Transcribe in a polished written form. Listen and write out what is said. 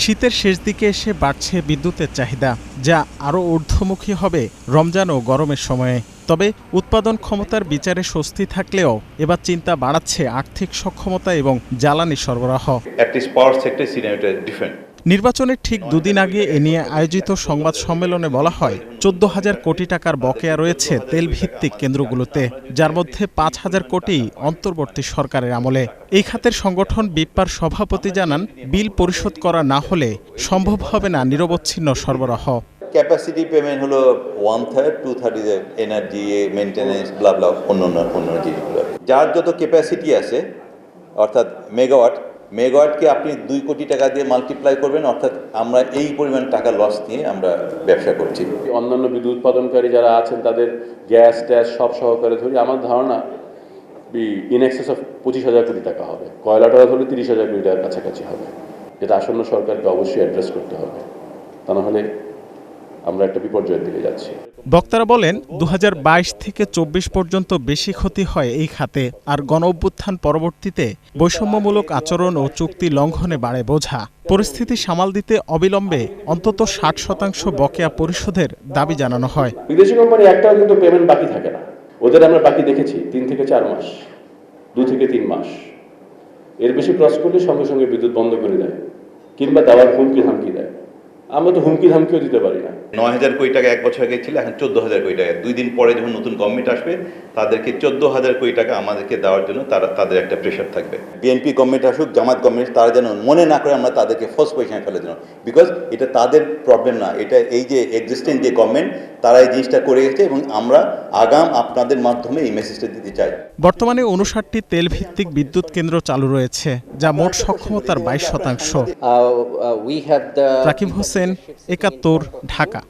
শীতের শেষ দিকে এসে বাড়ছে বিদ্যুতের চাহিদা, যা আরও ঊর্ধ্বমুখী হবে রমজান ও গরমের সময়ে। তবে উৎপাদন ক্ষমতার বিচারে স্বস্তি থাকলেও এবার চিন্তা বাড়াচ্ছে আর্থিক সক্ষমতা এবং জ্বালানি সরবরাহ। নির্বাচনের ঠিক দুদিন আগে এ নিয়ে আয়োজিত সংবাদ সম্মেলনে বলা হয় 14,000 কোটি টাকার বকেয়া রয়েছে তেল ভিত্তিক কেন্দ্রগুলোতে, যার মধ্যে 5,000 কোটি অন্তর্বর্তী সরকারের আমলে। এই খাতের সংগঠন বিপ্পার সভাপতি জানান, বিল পরিশোধ করা না হলে সম্ভব হবে না নিরবচ্ছিন্ন সরবরাহ। ক্যাপাসিটি পেমেন্ট হলো 1/3, 2/3 ইজ এনার্জি মেইনটেনেন্স ব্লা অন্য জিনিসগুলো। যার যত ক্যাপাসিটি আছে অর্থাৎ মেগাওয়াটকে আপনি 2 কোটি টাকা দিয়ে মাল্টিপ্লাই করবেন, অর্থাৎ আমরা এই পরিমাণ টাকা লস নিয়ে আমরা ব্যবসা করছি। অন্যান্য বিদ্যুৎ উৎপাদনকারী যারা আছেন তাদের গ্যাস ট্যাস সব সহকারে ধরি আমার ধারণা ইন এক্সেস অফ 25,000 কোটি টাকা হবে। কয়লাটা হলে 30,000 কোটি টাকার কাছাকাছি হবে, যেটা আসন্ন সরকারকে অবশ্যই অ্যাড্রেস করতে হবে, তা নাহলে আমরা একটা বিপর্যয়ের দিকে যাচ্ছি। বক্তারা বলেন 2022 থেকে 24 পর্যন্ত বেশি ক্ষতি হয় এই খাতে, আর গণঅভ্যুত্থান পরবর্তীতে বৈষম্যমূলক আচরণ ও চুক্তি লঙ্ঘনে বাড়ে বোঝা। পরিস্থিতি সামাল দিতে অবিলম্বে অন্তত 60% বকেয়া পরিশোধের দাবি জানানো হয়। বিদেশি কোম্পানি একটাও কিন্তু পেমেন্ট বাকি থাকে না, ওদের আমরা বাকি দেখেছি 3 থেকে 4 মাস, 2 থেকে 3 মাস। এর বেশি ক্রস করলে সঙ্গে সঙ্গে বিদ্যুৎ বন্ধ করে দেয় কিংবা দেওয়ার হুমকি ধামকি দেয়। আমরা তো হুমকি ধামকিও দিতে পারি না। 9,000 কোটি টাকা এক বছর আগে ছিল, এখন 14,000 কোটি টাকা। 2 দিন পরে যখন নতুন গভর্নমেন্ট আসবে তাদেরকে 14,000 কোটি টাকা আমাদেরকে দেওয়ার জন্য তাদের একটা প্রেশার থাকবে। বিএনপি গভর্নমেন্ট আসুক, জামাত গভর্নমেন্ট, তারা যেন মনে না করে আমরা তাদেরকে ফার্স্ট পজিশনে ফেলে দিলাম, বিকজ এটা তাদের প্রবলেম না, এটা এই যে এক্সিস্টিং যে গভর্নমেন্ট তারা এই জিনিসটা করে গেছে এবং আমরা আগাম আপনাদের মাধ্যমে এই মেসেজটা দিতে চাই। বর্তমানে 59টি তেল ভিত্তিক বিদ্যুৎ কেন্দ্র চালু রয়েছে, যা মোট সক্ষমতার 22%। রাকিব হোসেন, 71, ঢাকা।